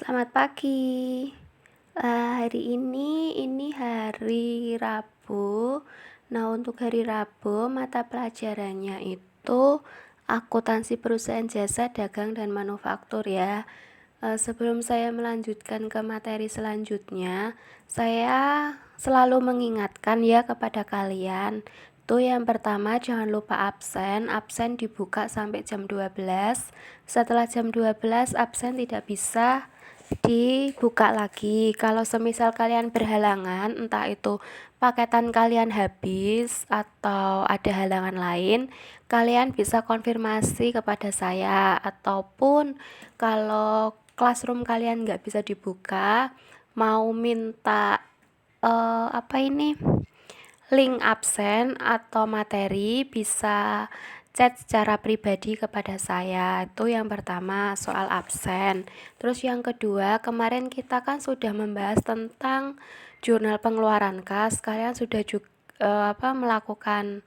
Selamat pagi. Hari ini hari Rabu. Nah, untuk hari Rabu mata pelajarannya itu akuntansi perusahaan jasa dagang dan manufaktur ya. Sebelum saya melanjutkan ke materi selanjutnya, saya selalu mengingatkan ya kepada kalian. Tuh yang pertama, jangan lupa absen. Absen dibuka sampai jam 12. Setelah jam 12 absen tidak bisa dibuka lagi. Kalau semisal kalian berhalangan, entah itu paketan kalian habis atau ada halangan lain, kalian bisa konfirmasi kepada saya. Ataupun kalau classroom kalian nggak bisa dibuka, mau minta link absen atau materi, bisa chat secara pribadi kepada saya. Itu yang pertama soal absen. Terus yang kedua, kemarin kita kan sudah membahas tentang jurnal pengeluaran kas. Kalian sudah juga melakukan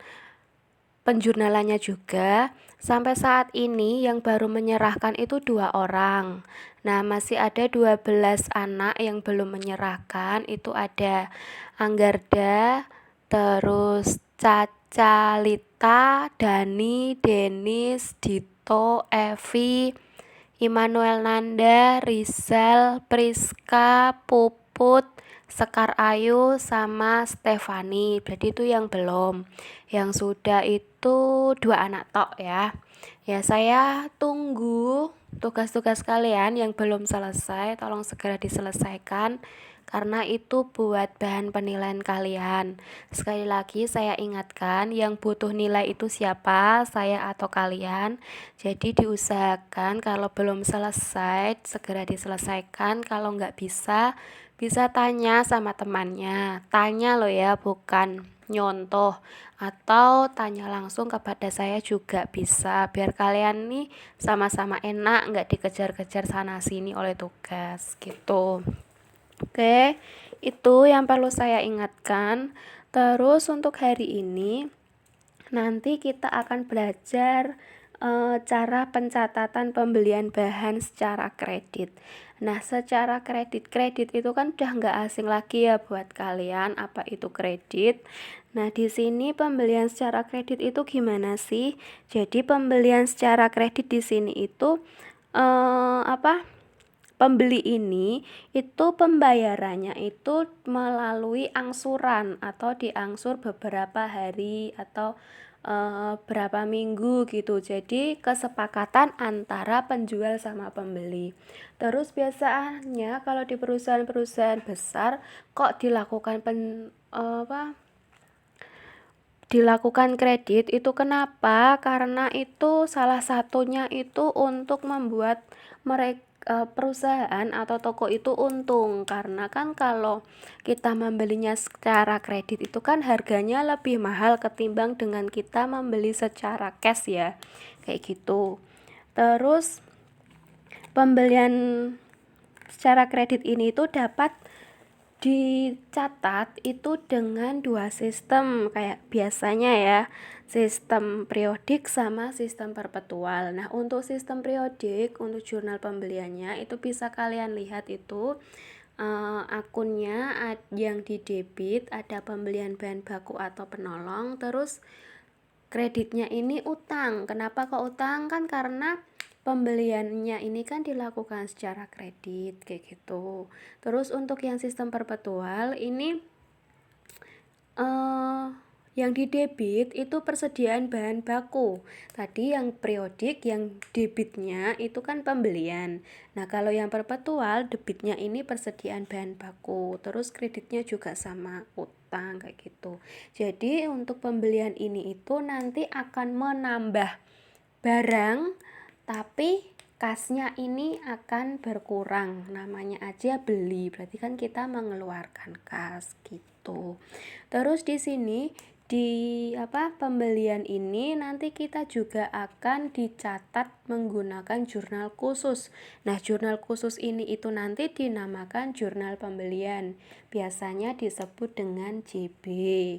penjurnalannya juga. Sampai saat ini yang baru menyerahkan itu 2 orang. Nah, masih ada 12 anak yang belum menyerahkan. Itu ada Anggarda, terus Caca, Lita, Dani, Denis, Dito, Evi, Immanuel Nanda, Rizal, Priska, Puput, Sekar Ayu, sama Stefani. Berarti itu yang belum. Yang sudah itu 2 anak tok ya. Ya, saya tunggu tugas-tugas kalian yang belum selesai, tolong segera diselesaikan karena itu buat bahan penilaian kalian. Sekali lagi saya ingatkan, yang butuh nilai itu siapa, saya atau kalian. Jadi diusahakan kalau belum selesai segera diselesaikan. Kalau nggak bisa, bisa tanya sama temannya. Tanya loh ya, bukan nyontoh. Atau tanya langsung kepada saya juga bisa, biar kalian nih sama-sama enak, nggak dikejar-kejar sana sini oleh tugas gitu. Oke, itu yang perlu saya ingatkan. Terus untuk hari ini nanti kita akan belajar cara pencatatan pembelian bahan secara kredit. Nah, secara kredit itu kan udah nggak asing lagi ya buat kalian, apa itu kredit. Nah, di sini pembelian secara kredit itu gimana sih? Jadi pembelian secara kredit di sini itu pembeli ini itu pembayarannya itu melalui angsuran atau diangsur beberapa hari atau berapa minggu gitu. Jadi kesepakatan antara penjual sama pembeli. Terus biasanya kalau di perusahaan-perusahaan besar kok dilakukan kredit itu kenapa? Karena itu salah satunya itu untuk membuat mereka perusahaan atau toko itu untung, karena kan kalau kita membelinya secara kredit itu kan harganya lebih mahal ketimbang dengan kita membeli secara cash ya, kayak gitu. Terus pembelian secara kredit ini itu dapat dicatat itu dengan 2 sistem kayak biasanya ya, sistem periodik sama sistem perpetual. Nah, untuk sistem periodik, untuk jurnal pembeliannya itu bisa kalian lihat itu akunnya yang di debit ada pembelian bahan baku atau penolong, terus kreditnya ini utang. Kenapa kok utang? Kan karena pembeliannya ini kan dilakukan secara kredit kayak gitu. Terus untuk yang sistem perpetual ini yang di debit itu persediaan bahan baku. Tadi yang periodik, yang debitnya itu kan pembelian. Nah, kalau yang perpetual, debitnya ini persediaan bahan baku. Terus kreditnya juga sama, utang kayak gitu. Jadi untuk pembelian ini itu nanti akan menambah barang, tapi kasnya ini akan berkurang. Namanya aja beli, berarti kan kita mengeluarkan kas gitu. Terus di sini pembelian ini nanti kita juga akan dicatat menggunakan jurnal khusus. Nah, jurnal khusus ini itu nanti dinamakan jurnal pembelian. Biasanya disebut dengan JB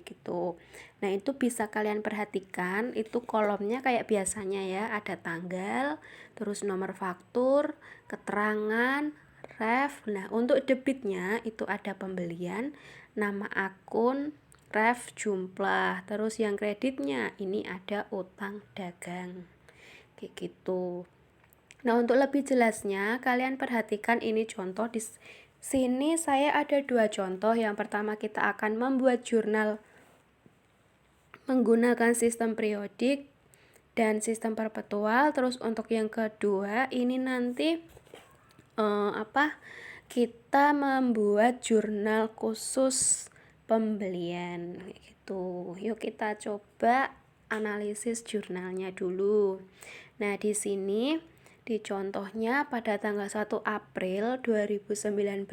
gitu. Nah, itu bisa kalian perhatikan, itu kolomnya kayak biasanya ya, ada tanggal, terus nomor faktur, keterangan, ref. Nah, untuk debitnya itu ada pembelian, nama akun, ref, jumlah. Terus yang kreditnya ini ada utang dagang. Kayak gitu. Nah, untuk lebih jelasnya kalian perhatikan ini contoh di sini saya ada 2 contoh. Yang pertama kita akan membuat jurnal menggunakan sistem periodik dan sistem perpetual. Terus untuk yang kedua ini nanti kita membuat jurnal khusus pembelian gitu. Yuk kita coba analisis jurnalnya dulu. Nah, di sini di contohnya pada tanggal 1 April 2019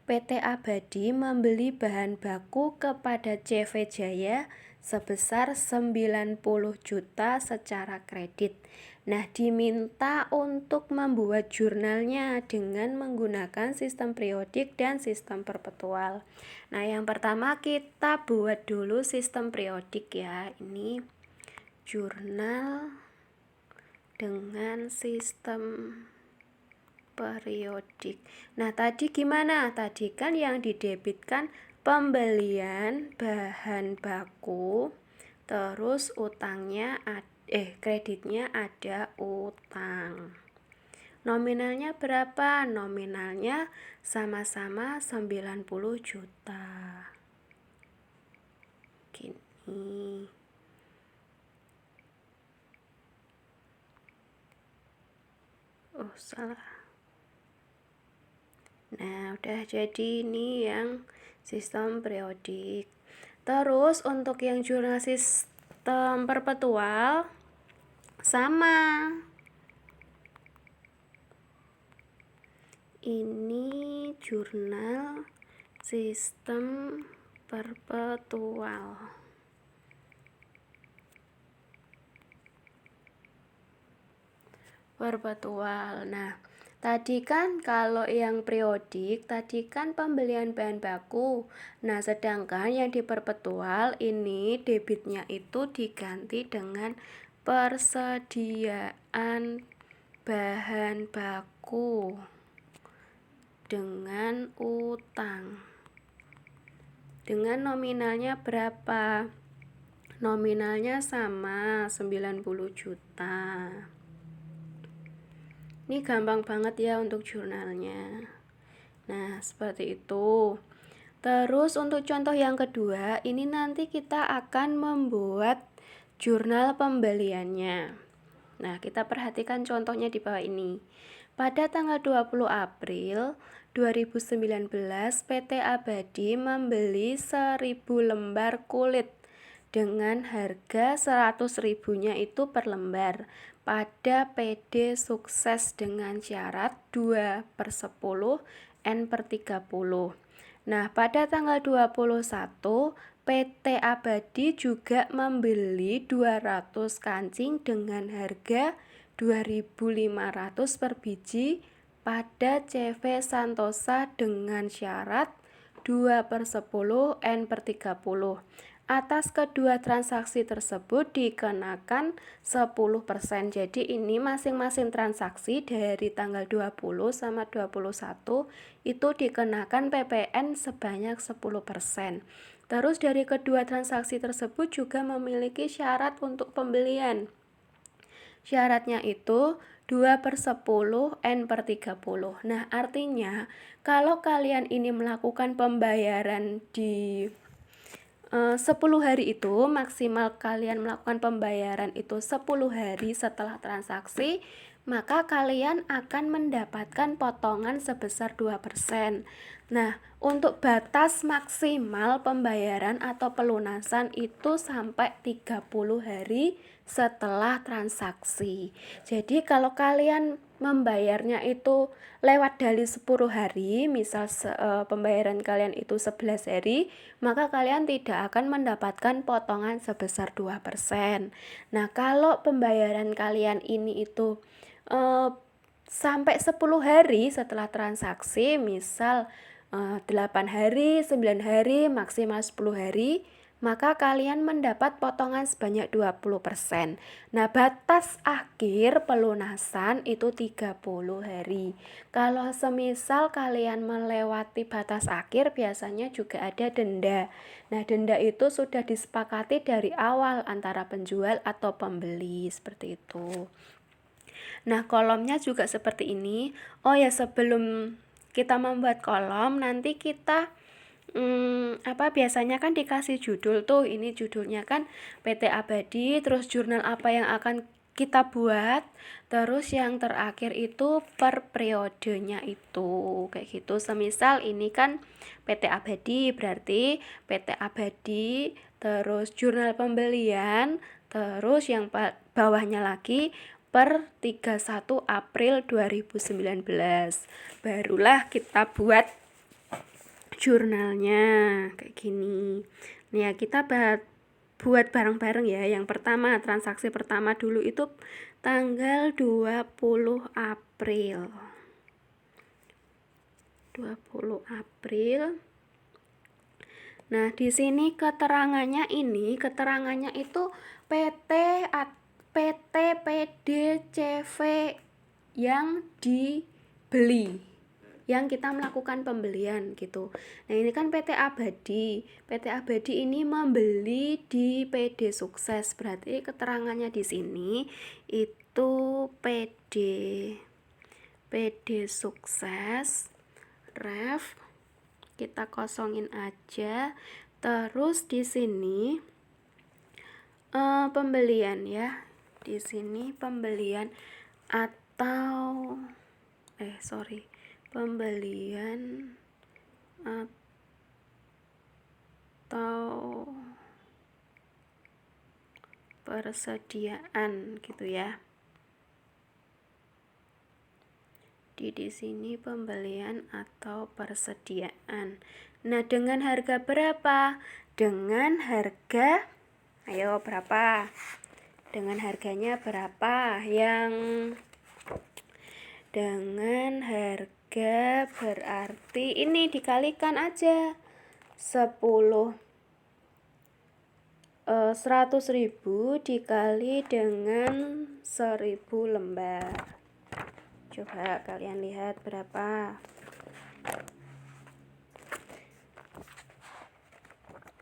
PT Abadi membeli bahan baku kepada CV Jaya sebesar 90 juta secara kredit. Nah, diminta untuk membuat jurnalnya dengan menggunakan sistem periodik dan sistem perpetual. Nah, yang pertama kita buat dulu sistem periodik ya. Ini jurnal dengan sistem periodik. Nah, tadi gimana? Tadi kan yang didebitkan pembelian bahan baku, terus utangnya kreditnya ada utang. Nominalnya berapa? Nominalnya sama-sama 90 juta. Gini. Oh, salah. Nah, udah jadi ini yang sistem periodik. Terus untuk yang jurnal sistem perpetual sama. Ini jurnal sistem perpetual. Nah, tadi kan kalau yang periodik, tadi kan pembelian bahan baku. Nah, sedangkan yang di perpetual ini debitnya itu diganti dengan persediaan bahan baku dengan utang. Dengan nominalnya berapa? Nominalnya sama 90 juta. Ini gampang banget ya untuk jurnalnya. Nah, seperti itu. Terus untuk contoh yang kedua, ini nanti kita akan membuat jurnal pembeliannya. Nah, kita perhatikan contohnya di bawah ini. Pada tanggal 20 April 2019, PT Abadi membeli 1000 lembar kulit dengan harga 100 ribunya itu per lembar pada PD sukses dengan syarat 2/10 N/30. Nah, pada tanggal 21 PT Abadi juga membeli 200 kancing dengan harga 2.500 per biji pada CV Santosa dengan syarat 2/10 N/30. Atas kedua transaksi tersebut dikenakan 10%. Jadi ini masing-masing transaksi dari tanggal 20 sama 21 itu dikenakan PPN sebanyak 10%. Terus dari kedua transaksi tersebut juga memiliki syarat untuk pembelian. Syaratnya itu 2/10 N/30. Nah, artinya kalau kalian ini melakukan pembayaran di 10 hari itu, maksimal kalian melakukan pembayaran itu 10 hari setelah transaksi, maka kalian akan mendapatkan potongan sebesar 2%. Nah, untuk batas maksimal pembayaran atau pelunasan itu sampai 30 hari setelah transaksi. Jadi kalau kalian membayarnya itu lewat dari 10 hari, misal pembayaran kalian itu 11 hari, maka kalian tidak akan mendapatkan potongan sebesar 2%. Nah, kalau pembayaran kalian ini itu sampai 10 hari setelah transaksi, misal 8 hari, 9 hari, maksimal 10 hari, maka kalian mendapat potongan sebanyak 20%. Nah, batas akhir pelunasan itu 30 hari. Kalau semisal kalian melewati batas akhir, biasanya juga ada denda. Nah, denda itu sudah disepakati dari awal antara penjual atau pembeli, seperti itu. Nah, kolomnya juga seperti ini. Oh ya, sebelum kita membuat kolom, nanti kita biasanya kan dikasih judul tuh, ini judulnya kan PT Abadi, terus jurnal apa yang akan kita buat, terus yang terakhir itu per periodenya itu, kayak gitu. Semisal ini kan PT Abadi, berarti PT Abadi, terus jurnal pembelian, terus yang bawahnya lagi per 31 April 2019. Barulah kita buat jurnalnya kayak gini. Nih ya, kita buat bareng-bareng ya. Yang pertama, transaksi pertama dulu itu tanggal 20 April. 20 April. Nah, di sini keterangannya itu PT PD CV yang dibeli, yang kita melakukan pembelian gitu. Nah, ini kan PT Abadi. PT Abadi ini membeli di PD Sukses. Berarti keterangannya di sini itu PD Sukses ref, kita kosongin aja. Terus di sini pembelian ya. Di sini pembelian atau pembelian atau persediaan gitu ya. Di sini pembelian atau persediaan. Nah, dengan harga berapa? Dengan harga, ayo berapa? Dengan harganya berapa? Dengan harga berarti ini dikalikan aja 100.000 dikali dengan 1000 lembar. Coba kalian lihat berapa.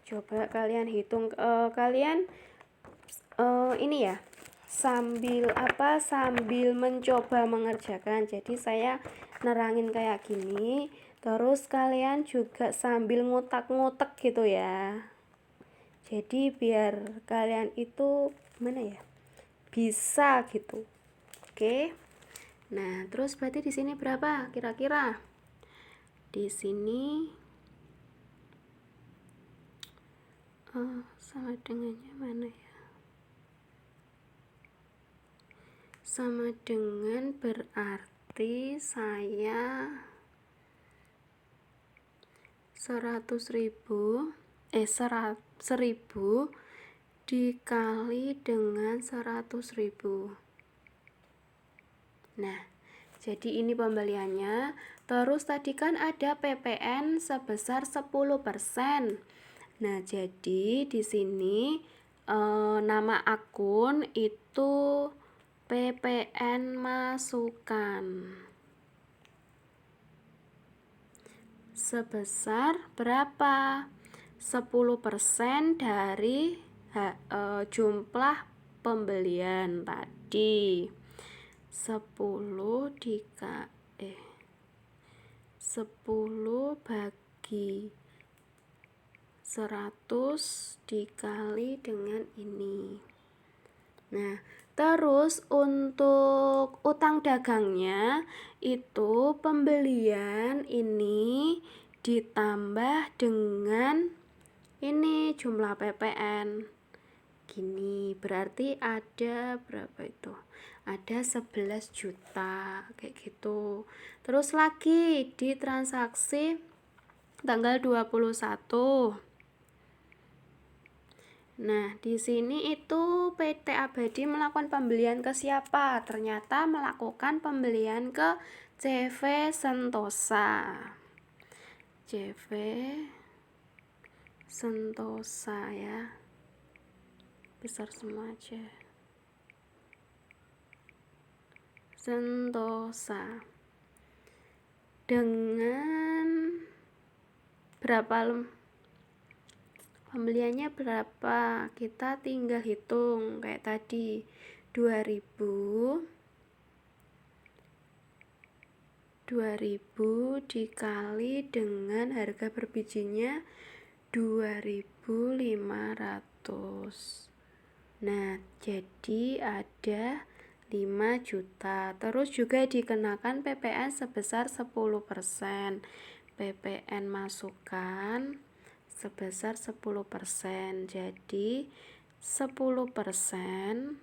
Coba kalian hitung, kalian ini ya, sambil mencoba mengerjakan. Jadi saya nerangin kayak gini, terus kalian juga sambil ngutak-ngutak gitu ya. Jadi biar kalian itu bisa gitu. Oke. Nah, terus berarti di sini berapa kira-kira? Di sini sama dengannya mana ya? Sama dengan berarti saya 100.000 dikali dengan 100.000. Nah, jadi ini pembeliannya. Terus tadi kan ada PPN sebesar 10%. Nah, jadi di sini nama akun itu PPN masukan. Sebesar berapa? 10% dari jumlah pembelian tadi. 10 bagi 100 dikali dengan ini. Nah, terus untuk utang dagangnya itu pembelian ini ditambah dengan ini jumlah PPN. Gini, berarti ada berapa itu? Ada 11 juta kayak gitu. Terus lagi di transaksi tanggal 21. Nah, di sini itu PT Abadi melakukan pembelian ke siapa? Ternyata melakukan pembelian ke CV Sentosa. CV Sentosa ya, besar semua aja. Sentosa dengan berapa pembeliannya berapa, kita tinggal hitung kayak tadi 2000 dikali dengan harga per bijinya 2.500. Nah, jadi ada 5 juta. Terus juga dikenakan PPN sebesar 10%. PPN masukan sebesar 10%. Jadi 10%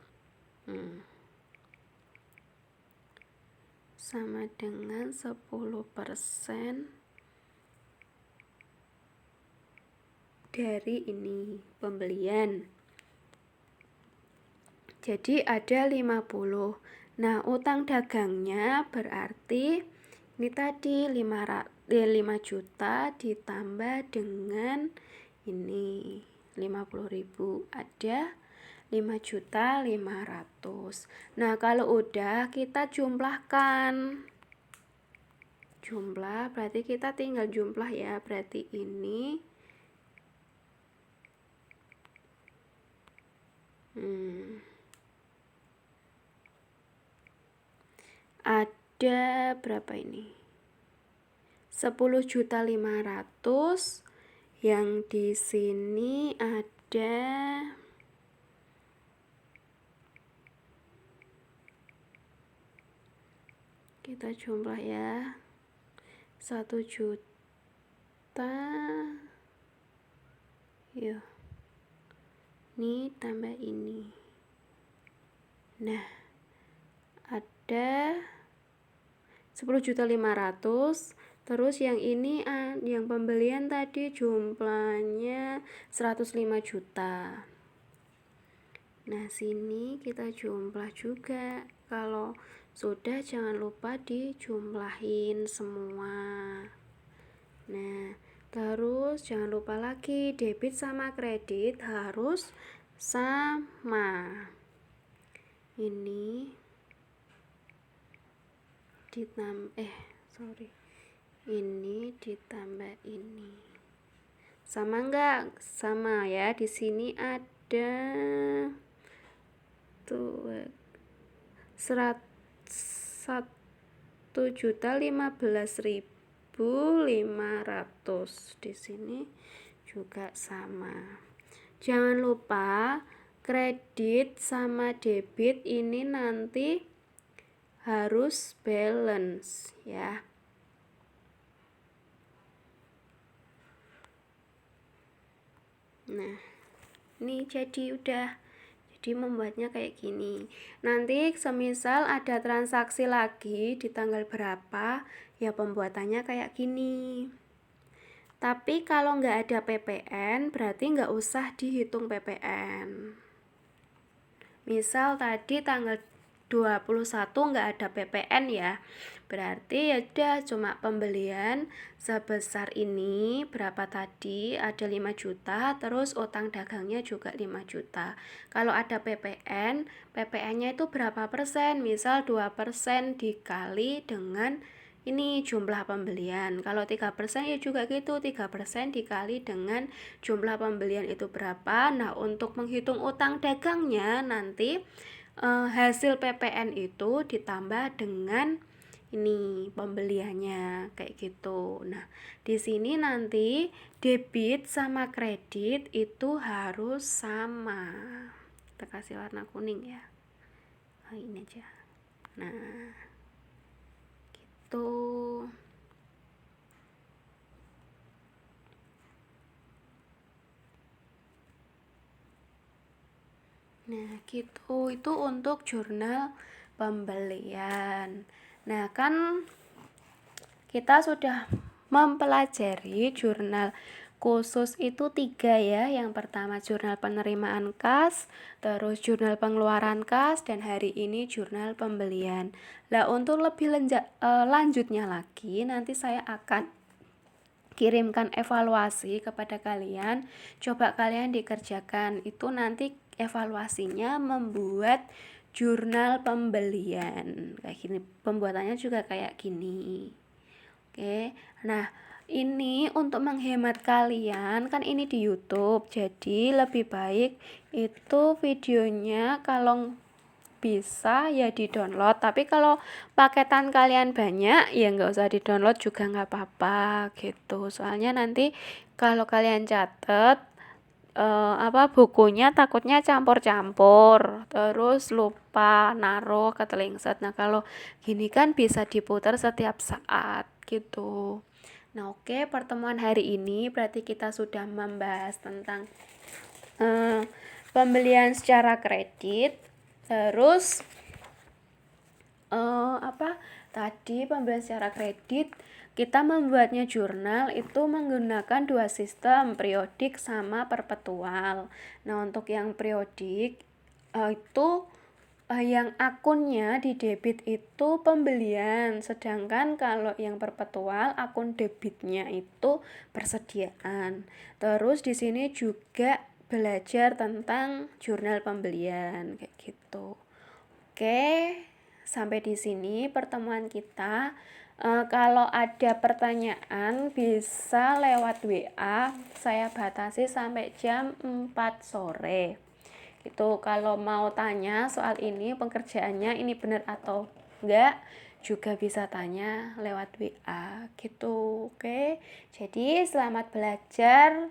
sama dengan 10% dari ini pembelian. Jadi ada 50. Nah, utang dagangnya berarti ini tadi 5 juta ditambah dengan ini 50.000, ada 5.500.000. Nah, kalau udah kita jumlahkan. Jumlah berarti kita tinggal jumlah ya. Berarti ini ada berapa ini? 10.500.000. Yang di sini ada kita jumlah ya, 1 juta. Yuk, ini tambah ini. Nah, ada 10.500.000. Terus yang ini yang pembelian tadi jumlahnya 105 juta. Nah, sini kita jumlah juga. Kalau sudah jangan lupa dijumlahin semua. Nah, terus jangan lupa lagi debit sama kredit harus sama. Ini ini ditambah ini. Sama enggak? Sama ya. Di sini ada 1.015.500. Di sini juga sama. Jangan lupa kredit sama debit ini nanti harus balance ya. Nah, ini jadi membuatnya kayak gini. Nanti semisal ada transaksi lagi di tanggal berapa, ya pembuatannya kayak gini. Tapi kalau nggak ada PPN, berarti nggak usah dihitung PPN. Misal tadi tanggal 21 nggak ada PPN ya, berarti ya udah cuma pembelian sebesar ini. Berapa tadi? Ada 5 juta, terus utang dagangnya juga 5 juta. Kalau ada PPN, PPN-nya itu berapa persen? Misal 2% dikali dengan ini jumlah pembelian. Kalau 3% ya juga gitu, 3% dikali dengan jumlah pembelian itu berapa. Nah, untuk menghitung utang dagangnya nanti hasil PPN itu ditambah dengan ini pembeliannya kayak gitu. Nah, di sini nanti debit sama kredit itu harus sama. Kita kasih warna kuning ya. Ini aja. Nah, gitu. Nah, gitu. Itu untuk jurnal pembelian. Nah, kan kita sudah mempelajari jurnal khusus itu 3 ya. Yang pertama jurnal penerimaan kas, terus jurnal pengeluaran kas, dan hari ini jurnal pembelian. Nah, untuk lebih lanjutnya lagi nanti saya akan kirimkan evaluasi kepada kalian, coba kalian dikerjakan. Itu nanti evaluasinya membuat jurnal pembelian kayak gini, pembuatannya juga kayak gini. Oke, nah ini untuk menghemat kalian, kan ini di YouTube, jadi lebih baik itu videonya kalau bisa ya di download, tapi kalau paketan kalian banyak ya nggak usah di download juga nggak apa-apa gitu, soalnya nanti kalau kalian catet bukunya takutnya campur-campur terus lupa naruh ketelingset. Nah kalau gini kan bisa diputar setiap saat gitu. Nah oke, pertemuan hari ini berarti kita sudah membahas tentang pembelian secara kredit. Terus tadi pembelian secara kredit kita membuatnya jurnal itu menggunakan dua sistem, periodik sama perpetual. Nah untuk yang periodik itu yang akunnya di debit itu pembelian, sedangkan kalau yang perpetual akun debitnya itu persediaan. Terus di sini juga belajar tentang jurnal pembelian kayak gitu. Oke, sampai di sini pertemuan kita. Kalau ada pertanyaan bisa lewat WA, saya batasi sampai jam 4 sore. Itu kalau mau tanya soal ini pengerjaannya ini benar atau enggak juga bisa tanya lewat WA gitu. Oke, jadi selamat belajar.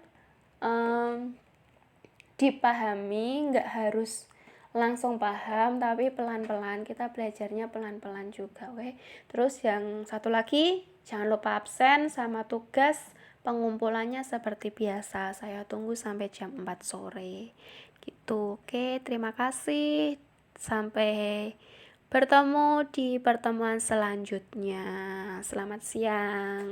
Dipahami, nggak harus langsung paham tapi pelan-pelan, kita belajarnya pelan-pelan juga. Oke, terus yang satu lagi jangan lupa absen sama tugas pengumpulannya seperti biasa, saya tunggu sampai jam 4 sore gitu. Oke, terima kasih, sampai bertemu di pertemuan selanjutnya. Selamat siang.